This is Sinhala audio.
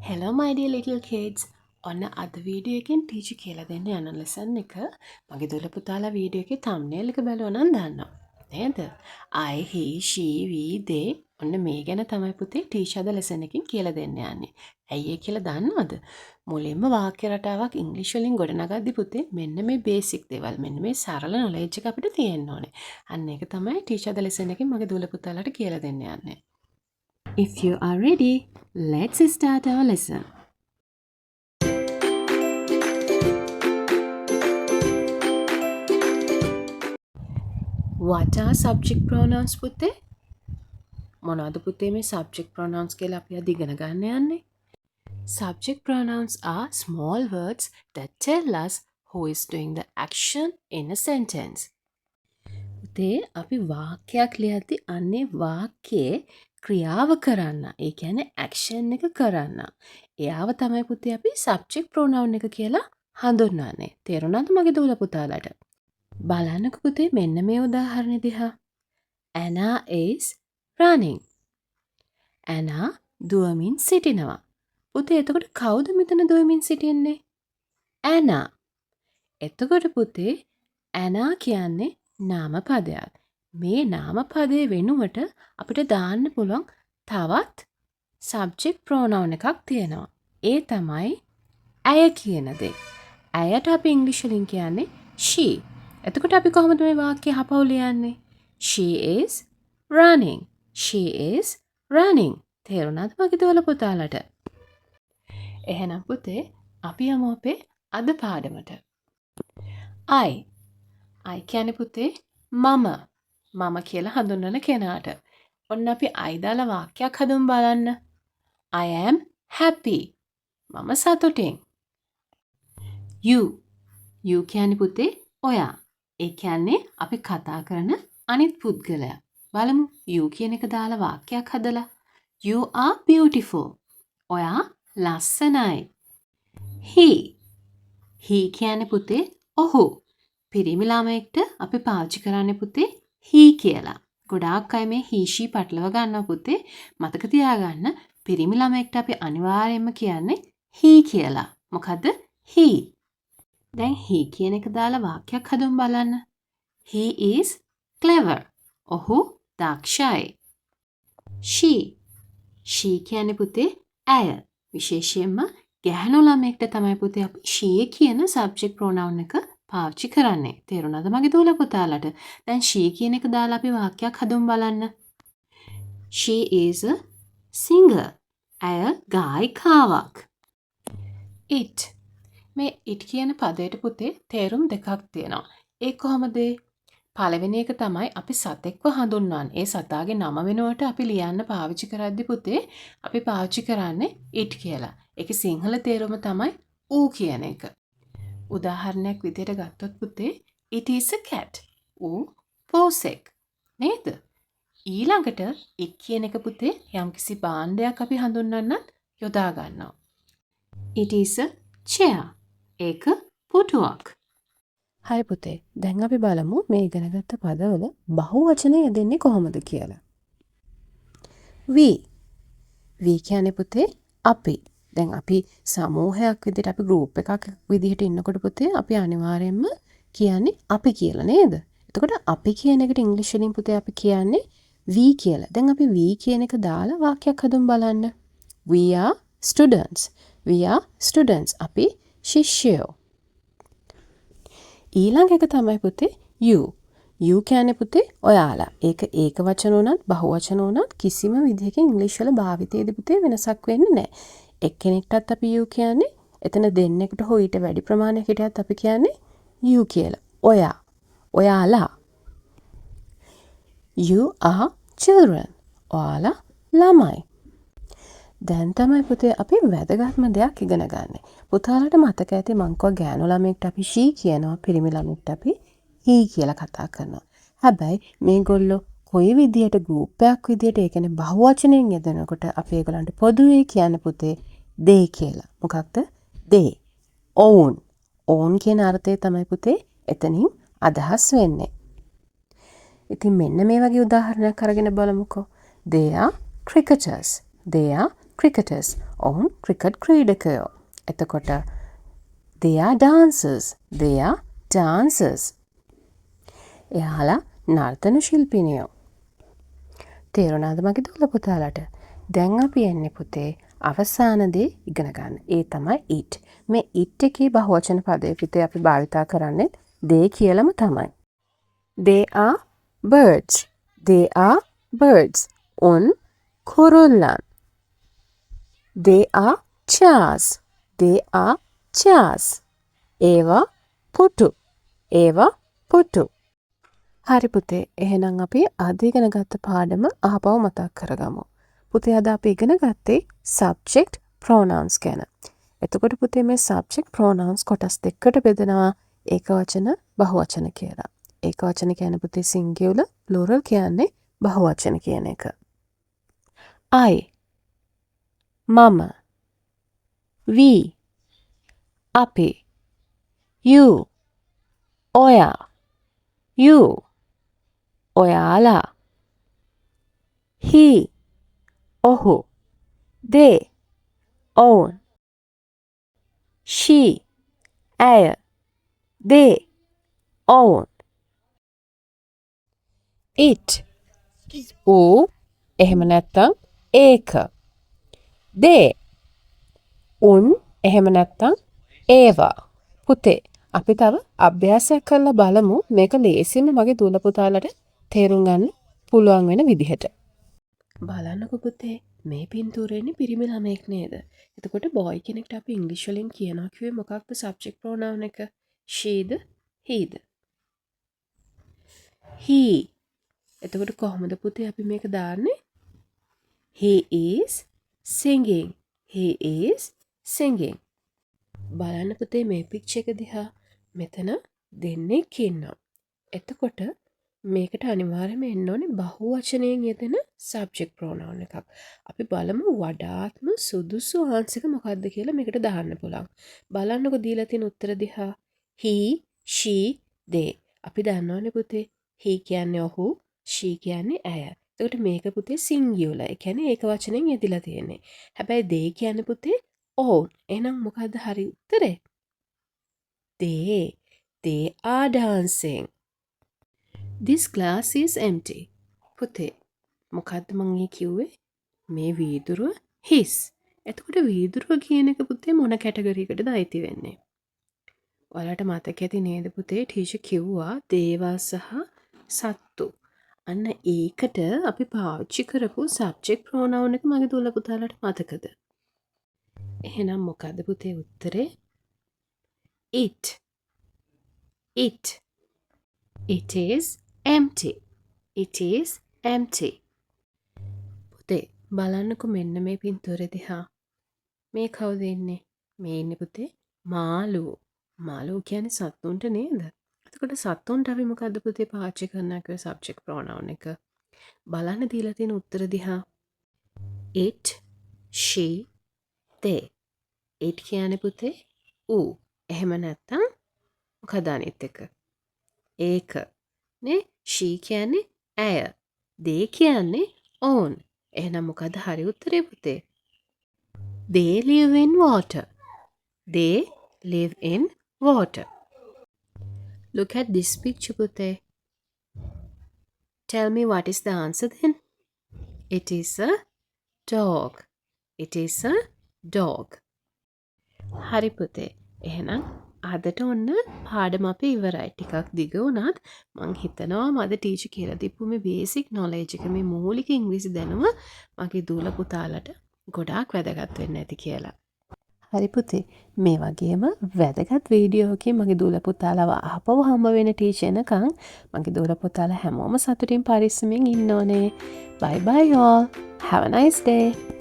Hello my dear little kids. ඔන්න අද වීඩියෝ එකෙන් ටීචර් කියලා දෙන්න යන ලෙසන් එක මගේ දොළ පුතාලා වීඩියෝ එකේ thumbnail එක බැලුවා නම් දන්නවා. නේද? I, he, she, we, they ඔන්න මේ ගැන තමයි පුතේ ටීචර් අද ලෙසන් එකකින් කියලා දෙන්න යන්නේ. ඇයි ඒ කියලා දන්නවද? මුලින්ම වාක්‍ය රටාවක් ඉංග්‍රීසි වලින් ගොඩනගද්දි පුතේ මෙන්න මේ බේසික් දේවල් මෙන්න මේ සරල නොලෙජ් එක අපිට තියෙන්න ඕනේ. අන්න ඒක තමයි ටීචර් අද ලෙසන් එකෙන් මගේ දොළ පුතාලාට කියලා දෙන්න යන්නේ. If you are ready, let's start our lesson. What are subject pronouns පුතේ? මොනවද පුතේ මේ subject pronouns කියලා අපි අද ඉගෙන ගන්න යන්නේ? Subject pronouns are small words that tell us who is doing the action in a sentence. පුතේ අපි වාක්‍යයක් ලියද්දී අන්නේ වාක්‍යයේ ක්‍රියාව කරන්න. ඒ කියන්නේ action එක කරන්න. එයාව තමයි පුතේ අපි subject pronoun එක කියලා හඳුන්වන්නේ. තේරුණාද මගේ දූල පුතාලාට? බලන්නකෝ පුතේ මෙන්න මේ උදාහරණෙ දිහා. Anna is running. Anna දුවමින් සිටිනවා. පුතේ එතකොට කවුද මෙතන දුවමින් සිටින්නේ? Anna. එතකොට පුතේ Anna කියන්නේ නාම පදයක්. මේ නාම පදයේ වෙනුවට අපිට දාන්න පුළුවන් තවත් subject pronoun එකක් තියෙනවා. ඒ තමයි ඇය කියන දේ. ඇයට අපි ඉංග්‍රීසි වලින් කියන්නේ she. එතකොට අපි කොහොමද මේ වාක්‍ය හපව ලියන්නේ? She is running. She is running. තේරුණාද මගේ දොළ පුතාලට? එහෙනම් පුතේ අපි යමු අපේ අද පාඩමට. I කියන්නේ පුතේ මම. මම කියලා හඳුන්වන කෙනාට. ඔන්න අපි I දාලා වාක්‍යයක් හදමු බලන්න. I am happy. මම සතුටින්. You කියන්නේ පුතේ ඔයා. ඒ කියන්නේ අපි කතා කරන අනිත් පුද්ගලයා. බලමු you කියන එක දාලා වාක්‍යයක් හදලා. You are beautiful. ඔයා ලස්සනයි. He කියන්නේ පුතේ ඔහු. පිරිමි ළමයෙක්ට අපි පාවිච්චි කරන්නේ පුතේ he කියලා. ගොඩාක් අය මේ he she පටලව ගන්නවා පුතේ. මතක තියාගන්න පිරිමි ළමයෙක්ට අපි අනිවාර්යයෙන්ම කියන්නේ he කියලා. මොකද්ද? he. දැන් he කියන එක දාලා වාක්‍යයක් හදමු බලන්න. He is clever. ඔහු දක්ෂයි. She කියන්නේ පුතේ ඇය. විශේෂයෙන්ම ගැහැණු ළමයෙක්ට තමයි පුතේ අපි she කියන subject pronoun එක පාවිච්චි කරන්නේ. තේරුණාද මගේ දූල පුතාලට? දැන් she කියන එක දාලා අපි වාක්‍යයක් හදමු බලන්න. She is a singer. ඇය ගායිකාවක්. මේ it කියන පදයට පුතේ තේරුම් දෙකක් තියෙනවා. ඒ කොහොමද? පළවෙනි එක තමයි අපි සතෙක්ව හඳුන්වන්නේ. ඒ සතාගේ නම වෙනුවට අපි ලියන්න පාවිච්චි කරද්දි පුතේ අපි පාවිච්චි කරන්නේ it කියලා. ඒකේ සිංහල තේරුම තමයි ඌ කියන එක. උදාහරණයක් විදිහට ගත්තොත් පුතේ it is a cat. ඌ පෝසෙක්. නේද? ඊළඟට it කියන එක පුතේ යම්කිසි භාණ්ඩයක් අපි හඳුන්වන්නත් යොදා ගන්නවා. it is a chair. ඒක පුටුවක්. හරි පුතේ. දැන් අපි බලමු මේ ඉගෙනගත්ත පදවල බහුවචනය යෙදෙන්නේ කොහොමද කියලා. we කියන්නේ පුතේ අපි. දැන් අපි සමූහයක් විදිහට අපි group එකක් විදිහට ඉන්නකොට පුතේ අපි අනිවාර්යයෙන්ම කියන්නේ අපි කියලා නේද? එතකොට අපි කියන එකට ඉංග්‍රීසි වලින් පුතේ අපි කියන්නේ we කියලා. දැන් අපි we කියන එක දාලා වාක්‍යයක් හදමු බලන්න. We are students. We are students. අපි ශිෂ්‍යයෝ. ඊළඟ එක තමයි පුතේ you කියන්නේ පුතේ ඔයාලා. ඒක ඒක වචන උනත් බහුවචන උනත් කිසිම විදිහකින් ඉංග්‍රීසි වල භාවිතයේදී පුතේ වෙනසක් වෙන්නේ නැහැ. එක්කෙනෙක්ටත් අපි you කියන්නේ එතන දෙන්නෙකුට හෝ ඊට වැඩි ප්‍රමාණයක් හිටියත් අපි කියන්නේ you කියලා. ඔයාලා. You are children. ඔයාලා ළමයි. දැන් තමයි පුතේ අපි වැදගත්ම දෙයක් ඉගෙන ගන්න. පුතාලට මතක ඇති මං කව ගෑනු ළමයෙක්ට අපි she කියනවා, පිරිමි ළමයෙක්ට අපි he කියලා කතා කරනවා. හැබැයි මේගොල්ලෝ කොයි විදියට group එකක් විදියට ඒ කියන්නේ බහුවචනයෙන් යෙදෙනකොට අපි ඒගොල්ලන්ට පොදුවේ කියන්නේ පුතේ they කියලා. මොකක්ද? they. own කියන අර්ථය තමයි පුතේ එතනින් අදහස් වෙන්නේ. ඉතින් මෙන්න මේ වගේ උදාහරණයක් අරගෙන බලමුකෝ. They are cricketers. They are cricketers. ඔවුන් ක්‍රිකට් ක්‍රීඩකයෝ. එතකොට they are dancers. They are dancers. එයාලා නර්තන ශිල්පිනියෝ. තේරුණාද මගේ දුවලා පුතාලට? දැන් අපි එන්නේ පුතේ අවසාන දේ ඉගෙන ගන්න. ඒ තමයි it. මේ it එකේ බහුවචන පදේ පුතේ අපි භාවිතා කරන්නේ they කියලාම තමයි. They are birds. They are birds. උන් කුරුල්ලන්. They are chairs. They are chairs. ඒවා පුටු. ඒවා පුටු. හරි පුතේ, එහෙනම් අපි අද ඉගෙන ගත්ත පාඩම ආපහු මතක් කරගමු. පුතේ අද අපි ඉගෙන ගත්තේ subject pronouns ගැන. එතකොට පුතේ මේ subject pronouns කොටස් දෙකකට බෙදෙනවා. ඒකවචන බහුවචන කියලා. ඒකවචන කියන්නේ පුතේ singular, plural කියන්නේ බහුවචන කියන එක. I, මම, we, අපි, you, ඔයා, you, ඔයාලා, he, ඔහු, they, ඔවුන්, she, ඇය, they, ඔවුන්, it, ඌ, එහෙම නැත්නම් ඒක, they, උන්, එහෙම නැත්නම් ඒවා. පුතේ අපි තව අභ්‍යාසයක් කරලා බලමු මේක ලේසියෙන්ම මගේ දුවලා පුතාලට තේරුම් ගන්න පුළුවන් වෙන විදිහට. බලන්නකෝ පුතේ මේ පින්තූරෙන්නේ පිරිමි ළමෙක් නේද? එතකොට boy කෙනෙක්ට අපි ඉංග්‍රීසි වලින් කියනවා කිව්වේ මොකක්ද subject pronoun එක? she'd, he'd. he. එතකොට කොහොමද පුතේ අපි මේක දාන්නේ? he is singing. he is singing. බලන්න පුතේ මේ පික්චර් එක දිහා. මෙතන දෙන්නෙක් ඉන්නවා. එතකොට මේකට අනිවාර්යයෙන්ම එන්න ඕනේ බහුවචනයෙන් යෙදෙන subject pronoun එකක්. අපි බලමු වඩාත්ම සුදුසු ආන්සර් එක මොකක්ද කියලා මේකට දාන්න පුළුවන්. බලන්නකෝ දීලා තියෙන උත්තර දිහා. he, she, they. අපි දන්නවනේ පුතේ he කියන්නේ ඔහු, she කියන්නේ ඇය. එතකොට මේක පුතේ singular. ඒ කියන්නේ ඒක වචනෙන් යෙදিলা තියෙන්නේ. හැබැයි they කියන්නේ පුතේ ඔවුන්. එහෙනම් මොකද්ද හරි උත්තරේ? They are dancing. This glass is empty. පුතේ මොකද්ද මං කිව්වේ? මේ වීදුරුව his. එතකොට වීදුරුව කියන එක පුතේ මොන කැටගරි එකටද අයිති වෙන්නේ? ඔයාලට මතක ඇති නේද පුතේ ටීචර් කිව්වා දේවල් සහ සත්තු. අන්න ඒකට අපි පාවිච්චි කරපු subject pronoun එක මගේ දුවලා පුතාලට මතකද? එහෙනම් මොකද්ද පුතේ උත්තරේ? It. It is empty. It is empty. පුතේ බලන්නකෝ මෙන්න මේ පින්තූරෙ දිහා. මේ කවුද ඉන්නේ? මේ ඉන්නේ පුතේ මාළු. මාළු කියන්නේ සත්තුන්ට නේද? එතකොට සත්තුන්ට අපි මොකද්ද පුතේ පාවිච්චි කරන්නේ subject pronoun එක? බලන්න දීලා තියෙන උත්තර දිහා. It, she, they. it කියන්නේ පුතේ ඌ. එහෙම නැත්තම් මොකද අනිත් එක? ඒක. නේ? she කියන්නේ ඇය. they කියන්නේ ඔවුන්. එහෙනම් මොකද හරි උත්තරේ පුතේ? they live in water. They live in water. Look at this picture පුතේ. Tell me what is the answer then? It is a dog. It is a dog. හරි පුතේ. එහෙනම් අදට ඔන්න පාඩම අපි ඉවරයි. ටිකක් දිග වුණත් මං හිතනවා මද ටීචර් කියලා දීපු මේ බේසික් නොලෙජ් එක මේ මූලික ඉංග්‍රීසි දැනුම මගේ දූල පුතාලට ගොඩාක් වැදගත් වෙන්න ඇති කියලා. හරි පුතේ. මේ වගේම වැදගත් වීඩියෝ එකකින් මගේ දූල පුතාලව ආපහු හම්බ වෙන ටීචර් එනකන් මගේ දූල පුතාලා හැමෝම සතුටින් පරිස්සමෙන් ඉන්න ඕනේ. Bye bye all. Have a nice day.